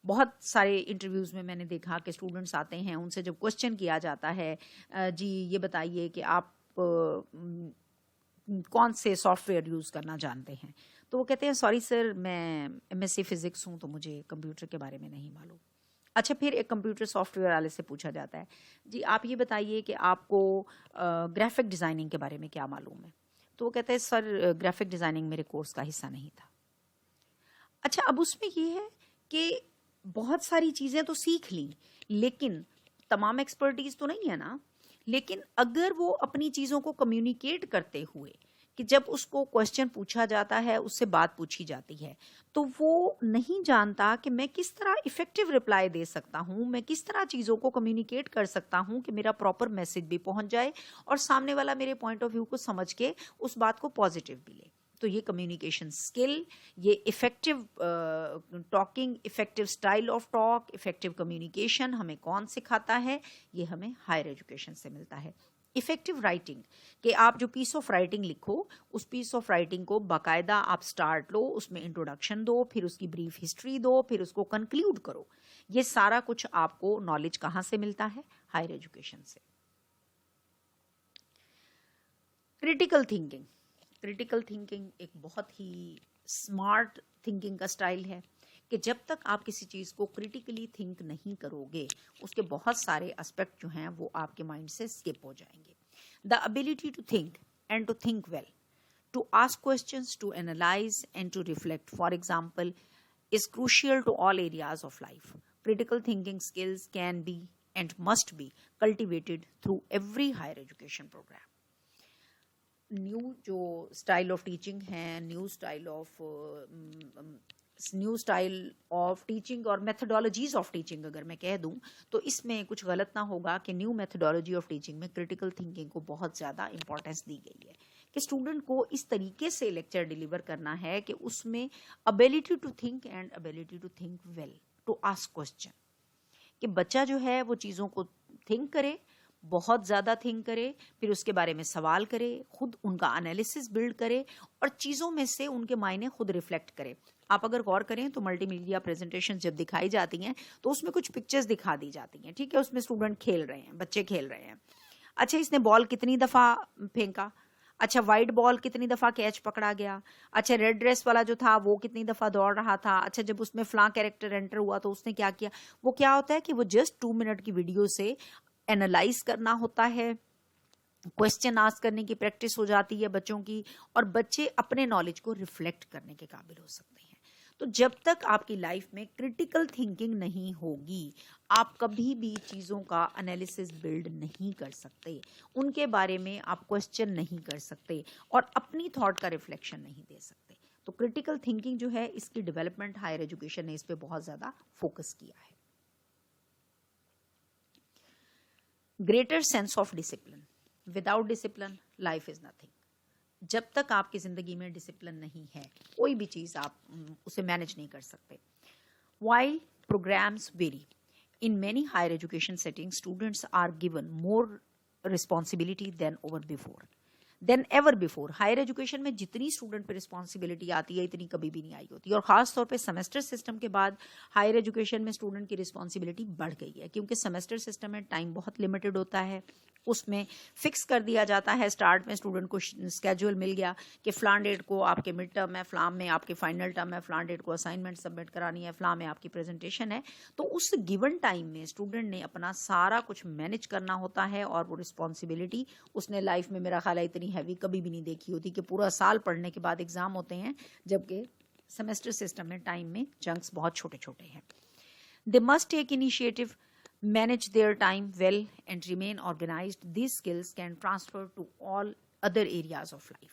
बहुत सारे इंटरव्यूज़ में मैंने देखा कि स्टूडेंट्स आते हैं, उनसे जब क्वेश्चन किया जाता है जी ये बताइए कि आप कौन से सॉफ्टवेयर यूज़ करना जानते हैं, तो वो कहते हैं सॉरी सर मैं एमएससी फिज़िक्स हूँ तो मुझे कंप्यूटर के बारे में नहीं मालूम। अच्छा, फिर एक कंप्यूटर सॉफ्टवेयर वाले से पूछा जाता है जी आप ये बताइए कि आपको ग्राफिक डिज़ाइनिंग के बारे में क्या मालूम है, तो वो कहते हैं सर ग्राफिक डिज़ाइनिंग मेरे कोर्स का हिस्सा नहीं था। अच्छा, अब उसमें ये है कि बहुत सारी चीज़ें तो सीख ली लेकिन तमाम एक्सपर्टीज़ तो नहीं है ना। लेकिन अगर वो अपनी चीज़ों को कम्युनिकेट करते हुए कि जब उसको क्वेश्चन पूछा जाता है, उससे बात पूछी जाती है, तो वो नहीं जानता कि मैं किस तरह इफ़ेक्टिव रिप्लाई दे सकता हूँ, मैं किस तरह चीज़ों को कम्युनिकेट कर सकता हूँ कि मेरा प्रॉपर मैसेज भी पहुँच जाए और सामने वाला मेरे पॉइंट ऑफ व्यू को समझ के उस बात को पॉजिटिव भी ले। तो ये कम्युनिकेशन स्किल, ये effective talking, effective style of talk, effective communication हमें कौन सिखाता है? ये हमें हायर एजुकेशन से मिलता है। इफ़ेक्टिव राइटिंग, कि आप जो पीस ऑफ राइटिंग लिखो उस पीस ऑफ राइटिंग को बाकायदा आप स्टार्ट लो, उसमें इंट्रोडक्शन दो, फिर उसकी ब्रीफ हिस्ट्री दो, फिर उसको कंक्लूड करो। ये सारा कुछ आपको नॉलेज कहाँ से मिलता है? हायर एजुकेशन से। क्रिटिकल थिंकिंग, क्रिटिकल थिंकिंग एक बहुत ही स्मार्ट थिंकिंग का स्टाइल है कि जब तक आप किसी चीज़ को क्रिटिकली थिंक नहीं करोगे उसके बहुत सारे एस्पेक्ट जो हैं वो आपके माइंड से स्किप हो जाएंगे। The ability to think and to think well, to ask questions, to analyse and to reflect, for example, is crucial to all areas of life. Critical thinking skills can be and must be cultivated through every higher education program. New जो style of teaching है, new style of teaching और methodologies of teaching अगर मैं कह दूं तो इसमें कुछ गलत ना होगा कि न्यू मेथडोलॉजी ऑफ टीचिंग में क्रिटिकल थिंकिंग को बहुत ज़्यादा इंपॉर्टेंस दी गई है कि स्टूडेंट को इस तरीके से लेक्चर डिलीवर करना है कि उसमें ability to think and ability to think well, to ask question, कि बच्चा जो है वो चीज़ों को थिंक करे, बहुत ज़्यादा थिंक करे, फिर उसके बारे में सवाल करे, खुद उनका एनालिसिस बिल्ड करे और चीज़ों में से उनके मायने खुद रिफ्लेक्ट करे। आप अगर गौर करें तो मल्टीमीडिया प्रेजेंटेशन जब दिखाई जाती हैं तो उसमें कुछ पिक्चर्स दिखा दी जाती हैं, ठीक है, उसमें स्टूडेंट खेल रहे हैं, बच्चे खेल रहे हैं। अच्छा, इसने बॉल कितनी दफ़ा फेंका, अच्छा वाइट बॉल कितनी दफ़ा कैच पकड़ा गया, अच्छा रेड ड्रेस वाला जो था वो कितनी दफ़ा दौड़ रहा था, अच्छा जब उसमें फ्लां कैरेक्टर एंटर हुआ तो उसने क्या किया। वो क्या होता है कि वो जस्ट 2 मिनट की वीडियो से एनालाइज करना होता है, क्वेश्चन आस्क करने की प्रैक्टिस हो जाती है बच्चों की, और बच्चे अपने नॉलेज को रिफ्लेक्ट करने के काबिल हो सकते हैं। तो जब तक आपकी लाइफ में क्रिटिकल थिंकिंग नहीं होगी, आप कभी भी चीज़ों का एनालिसिस बिल्ड नहीं कर सकते, उनके बारे में आप क्वेश्चन नहीं कर सकते और अपनी थॉट का रिफ्लेक्शन नहीं दे सकते। तो क्रिटिकल थिंकिंग जो है, इसकी डेवलपमेंट हायर एजुकेशन ने इस पे बहुत ज़्यादा फोकस किया है। Greater sense of discipline. Without discipline life is nothing. जब तक आपकी जिंदगी में डिसिप्लिन नहीं है, कोई भी चीज आप उसे मैनेज नहीं कर सकते। While programs vary, in many higher education settings, students are given more responsibility than ever before. Higher education में जितनी स्टूडेंट पे रिस्पॉन्सिबिलिटी आती है, इतनी कभी भी नहीं आई होती। और ख़ास तौर पे सेमेस्टर सिस्टम के बाद हायर एजुकेशन में स्टूडेंट की रिस्पॉन्सिबिलिटी बढ़ गई है, क्योंकि सेमेस्टर सिस्टम में टाइम बहुत लिमिटेड होता है। उसमें फिक्स कर दिया जाता है, स्टार्ट में स्टूडेंट को स्केड्यूल मिल गया कि फ़लाँ डेट को आपके मिड टर्म है, फ़लाँ में आपके फाइनल टर्म है, फ़लाँ डेट को असाइनमेंट सबमिट करानी है, फ़लाँ में आपकी प्रेजेंटेशन है। तो उस गिवन टाइम में स्टूडेंट ने अपना सारा कुछ मैनेज करना होता है, और वो रिस्पॉन्सिबिलिटी उसने लाइफ में मेरा ख्याल है इतनी हैवी कभी भी नहीं देखी होती कि पूरा साल पढ़ने के बाद एग्जाम होते हैं, जबकि सेमेस्टर सिस्टम में टाइम में चंक्स बहुत छोटे छोटे हैं। They must take initiative, manage their time well and remain organized. These skills can transfer to all other areas of life.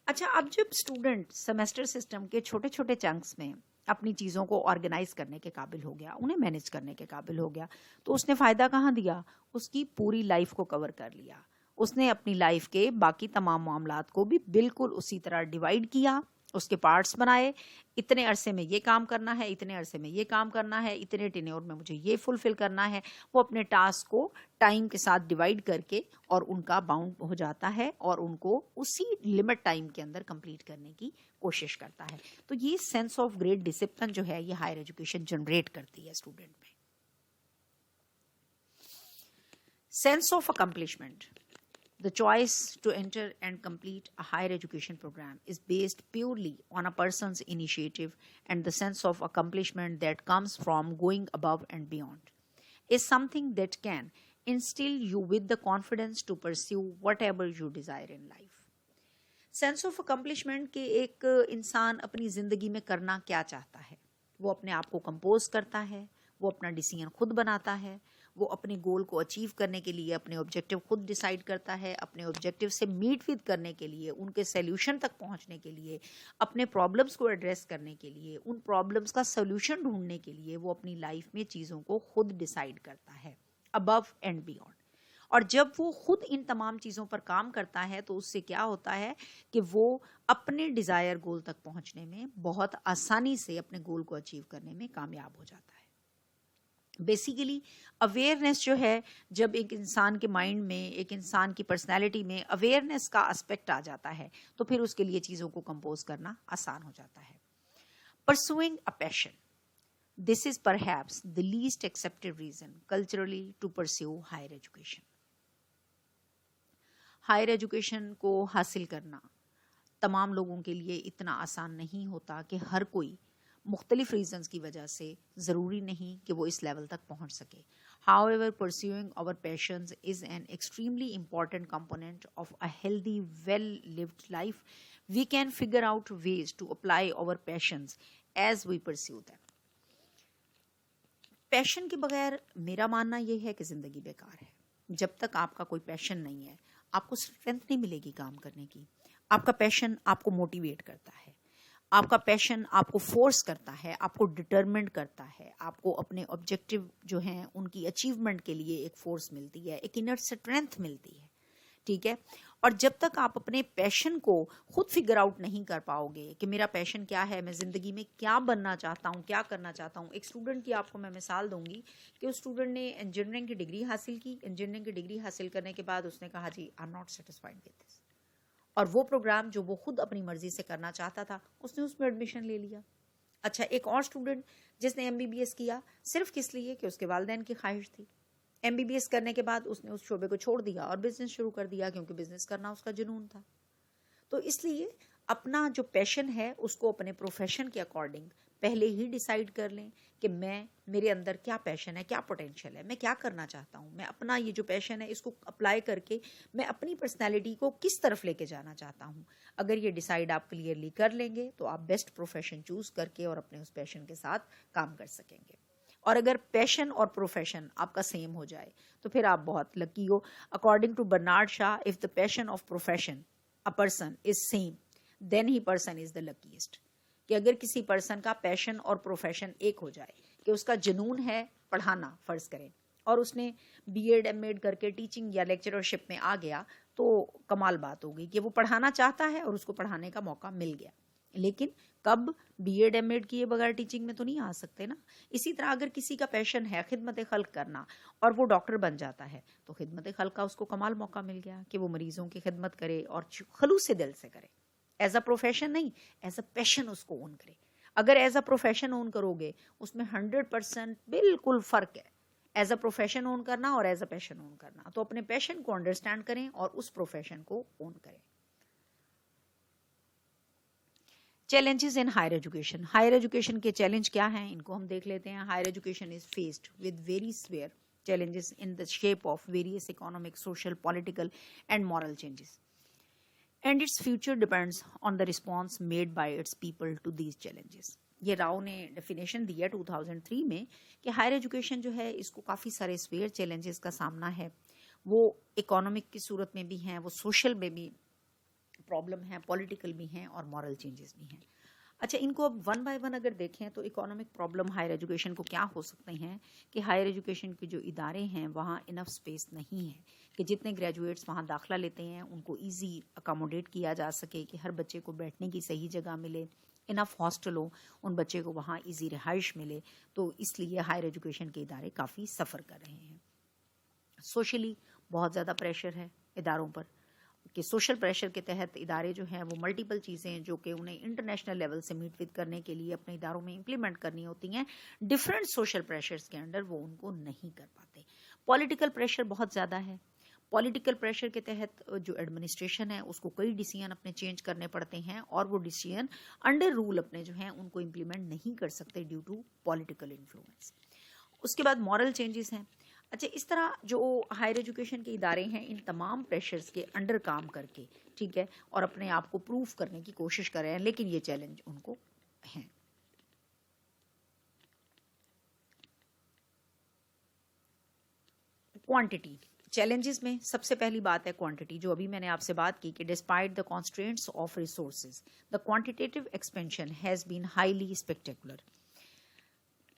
अच्छा, अब जब स्टूडेंट सेमेस्टर सिस्टम के छोटे छोटे चंक्स में अपनी चीज़ों को ऑर्गेनाइज करने के काबिल हो गया, उन्हें मैनेज करने के काबिल हो गया, तो उसने फ़ायदा कहाँ दिया? उसकी पूरी लाइफ को कवर कर लिया। उसने अपनी लाइफ के बाकी तमाम मामलात को भी बिल्कुल उसी तरह डिवाइड किया, उसके पार्ट्स बनाए। इतने अरसे में ये काम करना है, इतने अरसे में ये काम करना है, इतने टेन्योर में मुझे ये फुलफिल करना है। वो अपने टास्क को टाइम के साथ डिवाइड करके और उनका बाउंड हो जाता है, और उनको उसी लिमिट टाइम के अंदर कंप्लीट करने की कोशिश करता है। तो ये सेंस ऑफ ग्रेट डिसिप्लिन जो है, ये हायर एजुकेशन जनरेट करती है स्टूडेंट में। Sense of accomplishment. The choice to enter and complete a higher education program is based purely on a person's initiative, and the sense of accomplishment that comes from going above and beyond is something that can instill you with the confidence to pursue whatever you desire in life. Sense of accomplishment के एक इंसान अपनी ज़िंदगी में करना क्या चाहता है, वो अपने आप को कंपोज करता है, वो अपना डिसीजन खुद बनाता है, वो अपने गोल को अचीव करने के लिए अपने ऑब्जेक्टिव खुद डिसाइड करता है, अपने ऑब्जेक्टिव से मीट विद करने के लिए, उनके सॉल्यूशन तक पहुंचने के लिए, अपने प्रॉब्लम्स को एड्रेस करने के लिए, उन प्रॉब्लम्स का सॉल्यूशन ढूंढने के लिए वो अपनी लाइफ में चीज़ों को खुद डिसाइड करता है, अबव एंड बियॉन्ड। और जब वो खुद इन तमाम चीज़ों पर काम करता है तो उससे क्या होता है कि वो अपने डिज़ायर गोल तक पहुंचने में बहुत आसानी से अपने गोल को अचीव करने में कामयाब हो जाता है। बेसिकली अवेयरनेस जो है, जब एक इंसान के माइंड में, एक इंसान की पर्सनैलिटी में अवेयरनेस का एस्पेक्ट आ जाता है, तो फिर उसके लिए चीज़ों को कंपोज करना आसान हो जाता है। Pursuing a passion, this is perhaps the least accepted reason culturally to pursue higher education. Higher education को हासिल करना तमाम लोगों के लिए इतना आसान नहीं होता कि हर कोई मुख्तलिफ रीजंस की वजह से ज़रूरी नहीं कि वो इस लेवल तक पहुंच सके। However, pursuing our passions is an extremely important component of a healthy, well-lived life. We can figure out ways to apply our passions as we pursue them. Passion के बगैर मेरा मानना ये है कि ज़िंदगी बेकार है। जब तक आपका कोई पैशन नहीं है, आपको स्ट्रेंथ नहीं मिलेगी काम करने की। आपका पैशन आपको मोटिवेट करता है, आपका पैशन आपको फोर्स करता है, आपको डिटरमिनेट करता है, आपको अपने ऑब्जेक्टिव जो हैं उनकी अचीवमेंट के लिए एक फोर्स मिलती है, एक इनर स्ट्रेंथ मिलती है, ठीक है। और जब तक आप अपने पैशन को खुद फिगर आउट नहीं कर पाओगे कि मेरा पैशन क्या है, मैं ज़िंदगी में क्या बनना चाहता हूँ, क्या करना चाहता हूँ। एक स्टूडेंट की आपको मैं मिसाल दूंगी कि उस स्टूडेंट ने इंजीनियरिंग की डिग्री हासिल की। इंजीनियरिंग की डिग्री हासिल करने के बाद उसने कहा, जी I am not satisfied with this, और वो प्रोग्राम जो वो खुद अपनी मर्जी से करना चाहता था, उसने उसमें एडमिशन ले लिया। अच्छा, एक और स्टूडेंट जिसने एमबीबीएस किया सिर्फ किस लिए कि उसके वालिदैन की ख्वाहिश थी। एमबीबीएस करने के बाद उसने उस शोबे को छोड़ दिया और बिजनेस शुरू कर दिया, क्योंकि बिजनेस करना उसका जुनून था। तो इसलिए अपना जो पैशन है उसको अपने प्रोफेशन के अकॉर्डिंग पहले ही डिसाइड कर लें कि मेरे अंदर क्या पैशन है, क्या पोटेंशियल है, मैं क्या करना चाहता हूँ, मैं अपना ये जो पैशन है इसको अप्लाई करके मैं अपनी पर्सनैलिटी को किस तरफ लेके जाना चाहता हूँ। अगर ये डिसाइड आप क्लियरली कर लेंगे तो आप बेस्ट प्रोफेशन चूज करके और अपने उस पैशन के साथ काम कर सकेंगे। और अगर पैशन और प्रोफेशन आपका सेम हो जाए तो फिर आप बहुत लकी हो। According to Bernard Shaw, if the passion of profession a person is same then he person is the luckiest. कि अगर किसी पर्सन का पैशन और प्रोफेशन एक हो जाए, कि उसका जुनून है पढ़ाना फर्ज करें और उसने बीएड एमएड करके टीचिंग या लेक्चरशिप में आ गया, तो कमाल बात होगी कि वो पढ़ाना चाहता है और उसको पढ़ाने का मौका मिल गया। लेकिन कब बीएड एमएड किए बगैर टीचिंग में तो नहीं आ सकते ना। इसी तरह अगर किसी का पैशन है खिदमत खल्क करना और वो डॉक्टर बन जाता है, तो खिदमत खल्क का उसको कमाल मौका मिल गया कि वो मरीजों की खिदमत करे और खलूस से दिल से करे। एज अ प्रोफेशन नहीं, एज अ पैशन उसको ओन करे। अगर एज अ प्रोफेशन ओन करोगे उसमें 100% बिल्कुल फर्क है, एज अ प्रोफेशन ओन करना और एज अ पैशन ओन करना। तो अपने पैशन को अंडरस्टैंड करें और उस प्रोफेशन को ओन करें। Challenges in higher education. Higher education के चैलेंज क्या हैं, इनको हम देख लेते हैं। Higher education is faced with very severe challenges in the shape of various economic, social, political and moral changes, and its future depends on the response made by its people to these challenges। ये राव ने definition दिया 2003 में कि higher education जो है इसको काफ़ी सारे स्वेयर चैलेंजेस का सामना है। वो इकोनॉमिक की सूरत में भी हैं, वो सोशल में भी प्रॉब्लम है, पॉलिटिकल भी हैं और मॉरल चेंजेस भी हैं। अच्छा, इनको अब वन बाय वन अगर देखें तो इकोनॉमिक प्रॉब्लम हायर एजुकेशन को क्या हो सकते हैं कि हायर एजुकेशन के जो इदारे हैं वहाँ इनफ स्पेस नहीं है कि जितने ग्रेजुएट्स वहाँ दाखिला लेते हैं उनको इजी अकोमोडेट किया जा सके, कि हर बच्चे को बैठने की सही जगह मिले, इनफ हॉस्टल हो, उन बच्चे को वहाँ इजी रिहाइश मिले। तो इसलिए हायर एजुकेशन के इदारे काफ़ी सफ़र कर रहे हैं। सोशली बहुत ज़्यादा प्रेशर है इदारों पर कि सोशल प्रेशर के तहत इदारे जो हैं वो मल्टीपल चीज़ें जो कि उन्हें इंटरनेशनल लेवल से मीट विद करने के लिए अपने इदारों में इम्प्लीमेंट करनी होती हैं, डिफरेंट सोशल प्रेशर्स के अंडर वो उनको नहीं कर पाते। पॉलिटिकल प्रेशर बहुत ज़्यादा है। पॉलिटिकल प्रेशर के तहत जो एडमिनिस्ट्रेशन है उसको कई डिसीजन अपने चेंज करने पड़ते हैं और वो डिसीजन अंडर रूल अपने जो हैं उनको इम्प्लीमेंट नहीं कर सकते ड्यू टू पॉलिटिकल इन्फ्लुएंस। उसके बाद मॉरल चेंजेस हैं। अच्छा, इस तरह जो हायर एजुकेशन के इदारे हैं इन तमाम प्रेशर्स के अंडर काम करके, ठीक है, और अपने आप को प्रूव करने की कोशिश कर रहे हैं, लेकिन ये चैलेंज उनको हैं। क्वांटिटी चैलेंजेस में सबसे पहली बात है क्वांटिटी, जो अभी मैंने आपसे बात की कि despite the constraints of resources the quantitative expansion has been highly spectacular.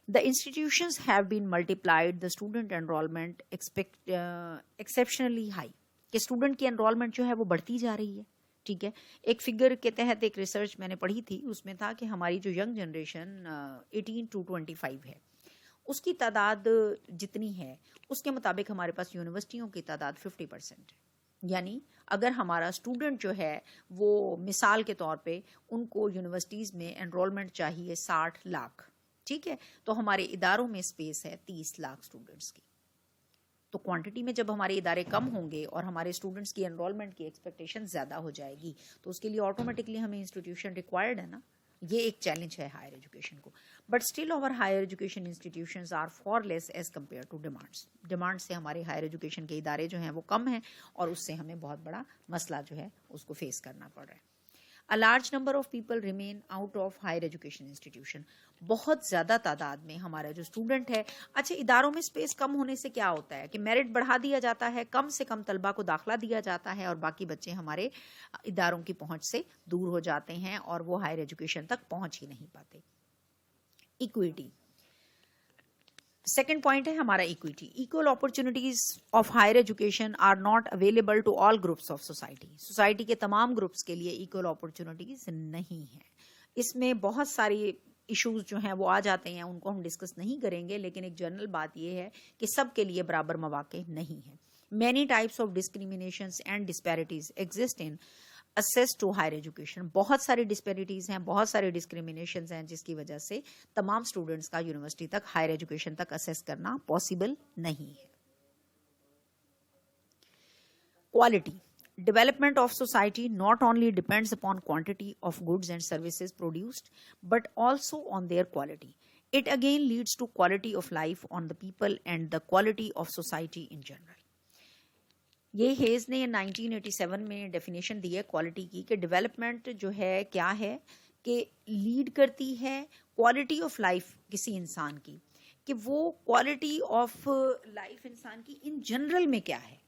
The institutions have been multiplied, the student enrollment exceptionally high, कि स्टूडेंट की एनरोलमेंट जो है वो बढ़ती जा रही है। ठीक है, एक फिगर के तहत एक रिसर्च मैंने पढ़ी थी, उसमें था कि हमारी जो यंग जनरेशन 18 to 25 है उसकी तादाद जितनी है उसके मुताबिक हमारे पास यूनिवर्सिटियों की तादाद 50% है। यानी अगर हमारा स्टूडेंट जो है वो मिसाल के तौर पे उनको यूनिवर्सिटीज़ में एनरोलमेंट चाहिए 60 लाख, ठीक है, तो हमारे इदारों में स्पेस है 30 लाख स्टूडेंट्स की। तो क्वांटिटी में जब हमारे इदारे कम होंगे और हमारे स्टूडेंट्स की एनरोलमेंट की एक्सपेक्टेशन ज़्यादा हो जाएगी तो उसके लिए ऑटोमेटिकली हमें इंस्टीट्यूशन रिक्वायर्ड है ना। ये एक चैलेंज है हायर एजुकेशन को। But still our higher education institutions are far less as compare to demands. Demand से हमारे हायर एजुकेशन के इदारे जो हैं वो कम हैं और उससे हमें बहुत बड़ा मसला जो है उसको फेस करना पड़ रहा है। A large number of people remain out of higher education institution। बहुत ज़्यादा तादाद में हमारा जो स्टूडेंट है, अच्छा इदारों में स्पेस कम होने से क्या होता है कि मेरिट बढ़ा दिया जाता है, कम से कम तलबा को दाखिला दिया जाता है और बाकी बच्चे हमारे इदारों की पहुंच से दूर हो जाते हैं और वो हायर एजुकेशन तक पहुंच ही नहीं पाते। इक्विटी सेकेंड पॉइंट है हमारा equity. Equal opportunities of higher education are not available to all groups of society. Society के तमाम ग्रुप्स के लिए इक्वल अपॉर्चुनिटीज नहीं है। इसमें बहुत सारी इश्यूज जो हैं वो आ जाते हैं, उनको हम डिस्कस नहीं करेंगे, लेकिन एक जनरल बात यह है कि सबके लिए बराबर मौके नहीं है। Many types of discriminations and disparities exist in access to higher education. बहुत सारी डिस्पेरिटीज हैं, बहुत सारे डिस्क्रिमिनेशंस हैं, जिसकी वजह से तमाम स्टूडेंट्स का यूनिवर्सिटी तक, हायर एजुकेशन तक असेस करना पॉसिबल नहीं है। Quality development of society not only depends upon quantity of goods and services produced but also on their quality. It again leads to quality of life on the people and the quality of society in general. ये hedge ने 1987 में definition दी है quality की, कि development जो है क्या है कि लीड करती है क्वालिटी ऑफ लाइफ किसी इंसान की, कि वो क्वालिटी ऑफ लाइफ इंसान की इन जनरल में क्या है,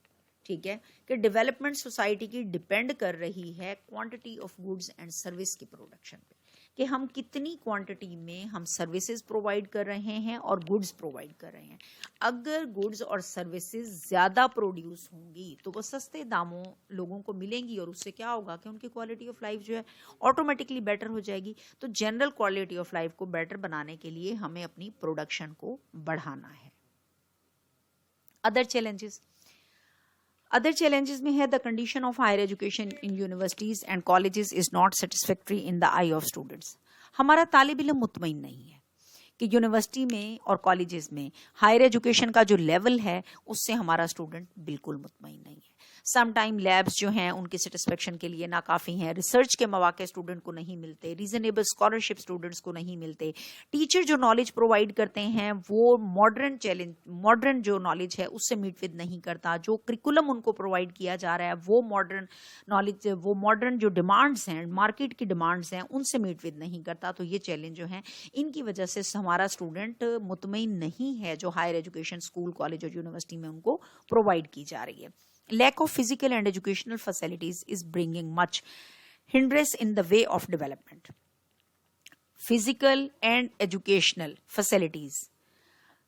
ठीक है, कि डेवलपमेंट सोसाइटी की डिपेंड कर रही है quantity of goods and service की प्रोडक्शन पे, कि हम कितनी क्वांटिटी में हम सर्विसेज प्रोवाइड कर रहे हैं और गुड्स प्रोवाइड कर रहे हैं। अगर गुड्स और सर्विसेज ज़्यादा प्रोड्यूस होंगी तो वो सस्ते दामों लोगों को मिलेंगी, और उससे क्या होगा कि उनकी क्वालिटी ऑफ लाइफ जो है ऑटोमेटिकली बेटर हो जाएगी। तो जनरल क्वालिटी ऑफ लाइफ को बेटर बनाने के लिए हमें अपनी प्रोडक्शन को बढ़ाना है। अदर चैलेंजेस में है the condition of higher education in universities and colleges is not satisfactory in the eye of students. हमारा तालिब इल्म मुतमईन नहीं है कि यूनिवर्सिटी में और कॉलेजेस में हायर एजुकेशन का जो लेवल है उससे हमारा स्टूडेंट बिल्कुल मुतमईन नहीं है। सम टाइम लैब्स जो हैं उनके सेटिस्फेक्शन के लिए नाकाफ़ी हैं, रिसर्च के मौके स्टूडेंट को नहीं मिलते, रीजनेबल स्कॉलरशिप स्टूडेंट्स को नहीं मिलते, टीचर जो नॉलेज प्रोवाइड करते हैं वो मॉडर्न जो नॉलेज है उससे मीट विद नहीं करता, जो करिकुलम उनको प्रोवाइड किया जा रहा है वो मॉडर्न नॉलेज, वो मॉडर्न जो डिमांड्स हैं, मार्केट की डिमांड्स हैं, उनसे मीट विद नहीं करता। तो ये चैलेंज जो हैं इनकी वजह से हमारा स्टूडेंट मुतमईन नहीं है जो हायर एजुकेशन स्कूल, कॉलेज और यूनिवर्सिटी में उनको प्रोवाइड की जा रही है। Lack of physical and educational facilities is bringing much hindrance in the way of development. Physical and educational facilities,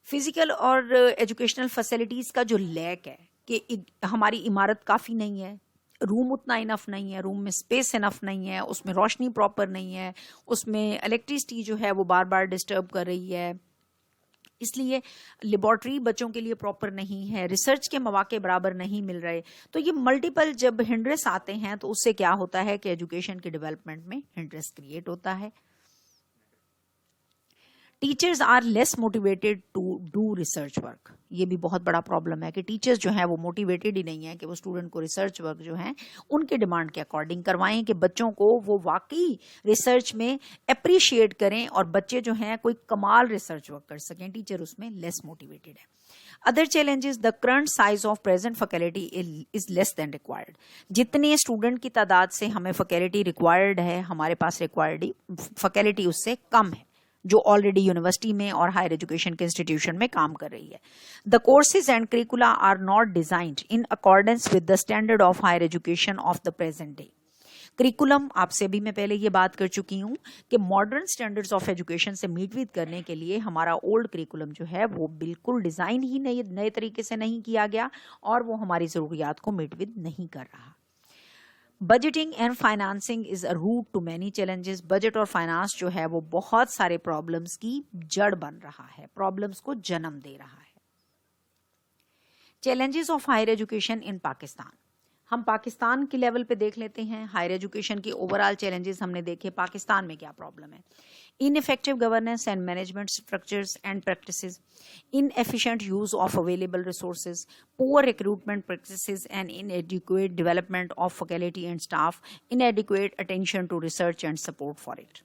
physical और एजुकेशनल फैसिलिटीज़ का जो लैक है कि हमारी इमारत काफ़ी नहीं है, रूम उतना इनफ नहीं है, रूम में स्पेस इनफ नहीं है, उसमें रोशनी प्रॉपर नहीं है, उसमें इलेक्ट्रिसिटी जो है वो बार बार डिस्टर्ब कर रही है, इसलिए लेबॉर्ट्री बच्चों के लिए प्रॉपर नहीं है, रिसर्च के मौके बराबर नहीं मिल रहे। तो ये मल्टीपल जब हिंड्रेंस आते हैं तो उससे क्या होता है कि एजुकेशन के डेवलपमेंट में हिंड्रेंस क्रिएट होता है। Teachers are less motivated to do research work. ये भी बहुत बड़ा प्रॉब्लम है कि टीचर्स जो हैं वो मोटिवेटेड ही नहीं है कि वो स्टूडेंट को रिसर्च वर्क जो है उनके डिमांड के अकॉर्डिंग करवाएं, कि बच्चों को वो वाकई रिसर्च में अप्रिशिएट करें और बच्चे जो हैं कोई कमाल रिसर्च वर्क कर सकें। टीचर उसमें लेस मोटिवेटेड है। Other challenges, the current size of present faculty is less than required. जितने स्टूडेंट की तादाद से हमें फैकल्टी रिक्वायर्ड है, हमारे पास रिक्वायर्ड फैकल्टी उससे कम है जो ऑलरेडी यूनिवर्सिटी में और हायर एजुकेशन के इंस्टीट्यूशन में काम कर रही है। The courses and curricula are not designed in accordance with the standard of higher education of the present day. Curriculum आपसे भी मैं पहले ये बात कर चुकी हूँ कि मॉडर्न स्टैंडर्ड्स ऑफ एजुकेशन से मीट विद करने के लिए हमारा ओल्ड करिकुलम जो है वो बिल्कुल डिजाइन ही नए तरीके से नहीं किया गया और वो हमारी जरूरियात को मीट विद नहीं कर रहा। Budgeting and financing is a root to many challenges. Budget और फाइनेंस जो है वो बहुत सारे प्रॉब्लम्स की जड़ बन रहा है, प्रॉब्लम्स को जन्म दे रहा है। Challenges of higher education in Pakistan. हम पाकिस्तान के लेवल पे देख लेते हैं, हायर एजुकेशन की ओवरऑल चैलेंजेस हमने देखे, पाकिस्तान में क्या प्रॉब्लम है। ineffective governance and management structures and practices, inefficient use of available resources, poor recruitment practices and inadequate development of faculty and staff, inadequate attention to research and support for it.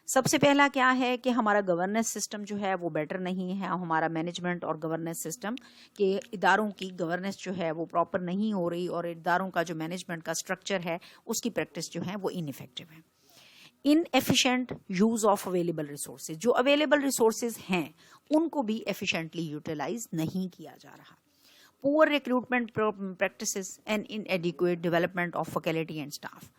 सबसे पहला क्या है कि हमारा governance system जो है वो better नहीं है, हमारा मैनेजमेंट और गवर्नेंस सिस्टम के इदारों की गवर्नेंस जो है वो प्रॉपर नहीं हो रही और इदारों का जो मैनेजमेंट का स्ट्रक्चर है उसकी प्रैक्टिस जो है वो इनइफेक्टिव है। Inefficient use of available resources, जो अवेलेबल रिसोर्सेज हैं उनको भी एफिशिएंटली यूटिलाइज नहीं किया जा रहा। Poor recruitment practices and इनएडिक्वेट development of faculty and staff.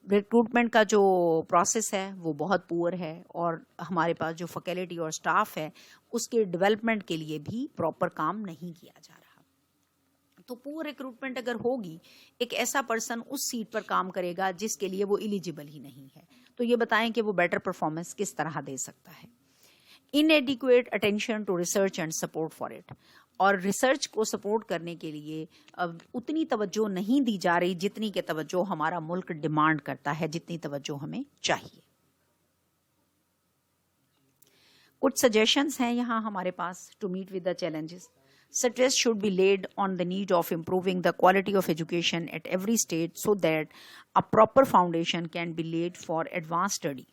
Recruitment का जो प्रोसेस है वो बहुत पुअर है और हमारे पास जो फैकल्टी और स्टाफ है उसके डेवलपमेंट के लिए भी प्रॉपर काम नहीं किया जा रहा। तो पुअर रिक्रूटमेंट अगर होगी, एक ऐसा पर्सन उस सीट पर काम करेगा जिसके लिए वो एलिजिबल ही नहीं है, तो ये बताएं कि वो बेटर परफॉर्मेंस किस तरह दे सकता है। Inadequate attention to research and support for it. और रिसर्च को सपोर्ट करने के लिए उतनी तवज्जो नहीं दी जा रही जितनी के तवज्जो हमारा मुल्क डिमांड करता है, जितनी तवज्जो हमें चाहिए। कुछ सजेशंस हैं यहाँ हमारे पास to meet with the challenges. Stress should be laid on the need of improving the quality of education at every stage so that a proper foundation can be laid for advanced study.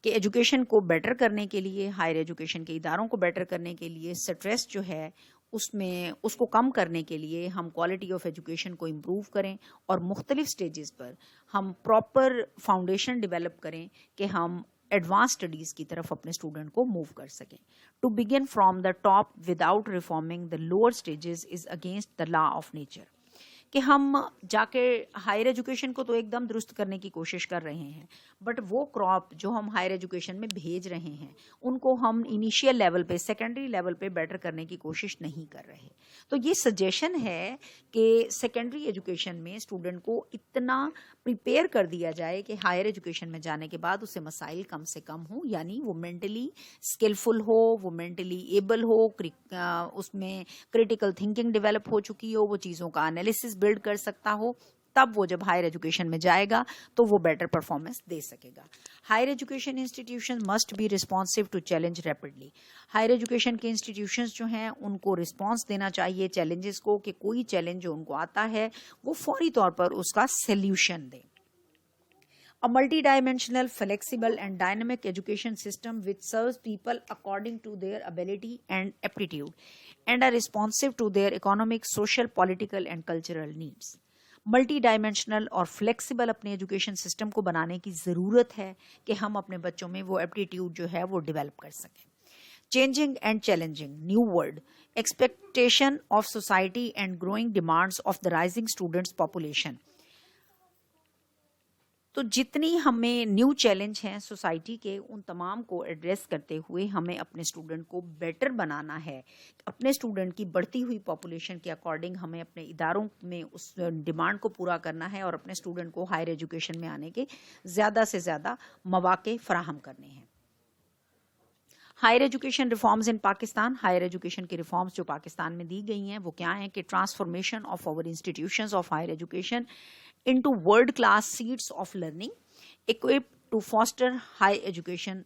कि education को better करने के लिए, higher education के इदारों को better करने के लिए स्ट्रेस जो है उसको कम करने के लिए हम क्वालिटी ऑफ एजुकेशन को इम्प्रूव करें और मुख्तलिफ स्टेजेस पर हम प्रॉपर फाउंडेशन डेवलप करें कि हम एडवांस स्टडीज की तरफ अपने स्टूडेंट को मूव कर सकें। To begin from the top without reforming the lower stages is against the law of nature. कि हम जाके हायर एजुकेशन को तो एकदम दुरुस्त करने की कोशिश कर रहे हैं, बट वो क्रॉप जो हम हायर एजुकेशन में भेज रहे हैं उनको हम इनिशियल लेवल पे, सेकेंडरी लेवल पे बेटर करने की कोशिश नहीं कर रहे। तो ये सजेशन है कि सेकेंडरी एजुकेशन में स्टूडेंट को इतना प्रिपेयर कर दिया जाए कि हायर एजुकेशन में जाने के बाद उसे मसाइल कम से कम हो, यानी वो मेंटली स्किलफुल हो, वो मेंटली एबल हो, उसमें क्रिटिकल थिंकिंग डेवलप हो चुकी हो, वो चीज़ों का एनालिसिस बिल्ड कर सकता हो। तब वो जब हायर एजुकेशन में जाएगा तो वो बेटर परफॉर्मेंस दे सकेगा। Higher education institution must be responsive to challenge rapidly. Higher education के इंस्टीट्यूशंस जो हैं उनको रिस्पॉन्स देना चाहिए चैलेंजेस को, कि कोई चैलेंज जो उनको आता है वो फौरी तौर पर उसका सोल्यूशन दें। A multi-dimensional, flexible and dynamic education system which serves people according to their ability and aptitude and are responsive to their economic, social, political and cultural needs. Multi dimensional और फ्लेक्सिबल अपने education system को बनाने की ज़रूरत है कि हम अपने बच्चों में वो एप्टीट्यूड जो है वो डेवलप कर सकें। Changing and challenging new world expectation of society and growing demands of the rising students population. तो जितनी हमें न्यू चैलेंज हैं सोसाइटी के, उन तमाम को एड्रेस करते हुए हमें अपने स्टूडेंट को बेटर बनाना है। अपने स्टूडेंट की बढ़ती हुई पॉपुलेशन के अकॉर्डिंग हमें अपने इदारों में उस डिमांड को पूरा करना है और अपने स्टूडेंट को हायर एजुकेशन में आने के ज़्यादा से ज़्यादा मौके फराहम करने हैं। Higher education reforms in Pakistan. Higher education की रिफॉर्म्स जो पाकिस्तान में दी गई हैं वो क्या हैं कि transformation of our institutions of higher education into world-class seats of learning, equipped to foster high education,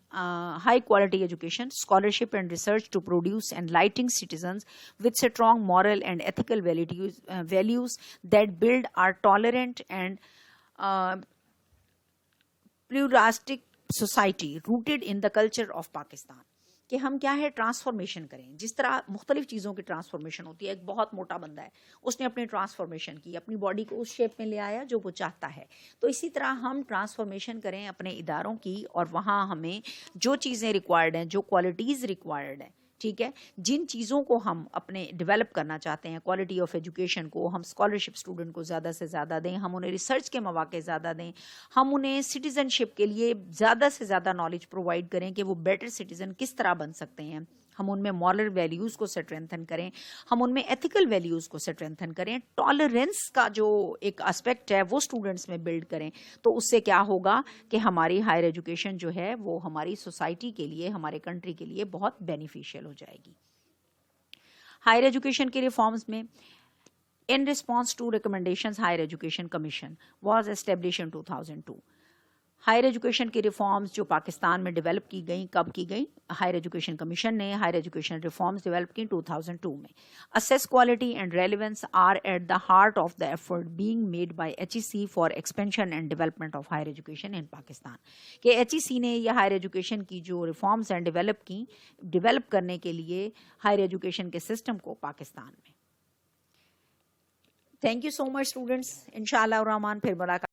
high-quality education, scholarship and research to produce enlightened citizens with strong moral and ethical values that build our tolerant and pluralistic society rooted in the culture of Pakistan. कि हम क्या है transformation करें। जिस तरह मुख्तलिफ चीज़ों की ट्रांसफॉर्मेशन होती है, एक बहुत मोटा बंदा है, उसने अपनी ट्रांसफॉर्मेशन की, अपनी बॉडी को उस शेप में ले आया जो वो चाहता है, तो इसी तरह हम ट्रांसफॉर्मेशन करें अपने इदारों की और वहाँ हमें जो चीज़ें रिक्वायर्ड हैं, जो क्वालिटीज़ रिक्वायर्ड हैं, ठीक है, जिन चीज़ों को हम अपने डेवलप करना चाहते हैं, क्वालिटी ऑफ एजुकेशन को हम स्कॉलरशिप स्टूडेंट को ज़्यादा से ज़्यादा दें, हम उन्हें रिसर्च के मौके ज़्यादा दें, हम उन्हें सिटीज़नशिप के लिए ज़्यादा से ज़्यादा नॉलेज प्रोवाइड करें कि वो बेटर सिटीज़न किस तरह बन सकते हैं, हम उनमें मॉरल वैल्यूज़ को स्ट्रेंथन करें, हम उनमें एथिकल वैल्यूज़ को स्ट्रेंथन करें, टॉलरेंस का जो एक एस्पेक्ट है वो स्टूडेंट्स में बिल्ड करें। तो उससे क्या होगा कि हमारी हायर एजुकेशन जो है वो हमारी सोसाइटी के लिए, हमारे कंट्री के लिए बहुत बेनिफिशियल हो जाएगी। हायर एजुकेशन के रिफॉर्म्स में in response to recommendations higher education commission was establish in 2002। Higher education की रिफॉर्म्स जो पाकिस्तान में डेवलप की गई, कब की गई? हायर एजुकेशन कमीशन ने हायर एजुकेशन रिफॉर्म्स डेवलप की 2002 में। Access quality and relevance are at the heart of the effort being made by HEC for expansion and development of higher education in Pakistan. कि HEC ने यह higher education की जो reforms हैं develop करने के लिए हायर एजुकेशन के सिस्टम को पाकिस्तान में। Thank you so much students. इंशाअल्लाह रहमान फिर मुलाकात।